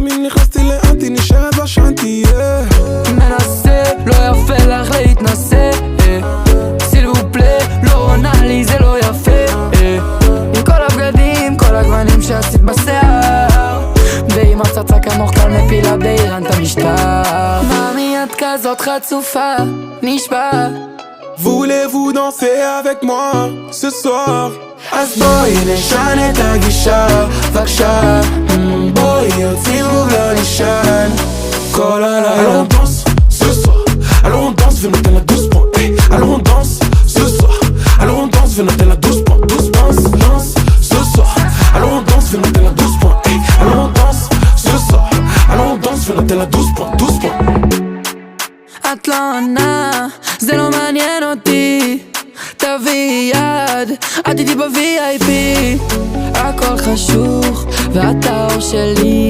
מאמין, נכנסתי לאנטי, נשארת בשנתי, מנסה, לא יפה לך להתנסה, סיל ופלה, לא עונה לי, זה לא יפה, עם כל הבגדים, כל הגוונים שעשית בשיער, ועם הפצצה כמוך קל מפילה באיראן את המשטר. מאמי את כזאת חצופה, נשבע. Voulez-vous danser avec moi ce soir? אז בואי נשנה את הגישה, בבקשה. בואי יוציאו לא נשן כל הלילה. Alors on danse ce soir, alors on danse, venez la 12 points. Alors on danse ce soir, alors on danse, venez la 12 points. 12 points, danse ce soir, alors on danse, venez la 12 points. Alors on danse ce soir, alors on danse, venez la 12 points. 12 points. את לא עונה, זה לא מעניין אותי, תביא יד, את איתי ב-VIP, הכל חשוך ואת האור שלי.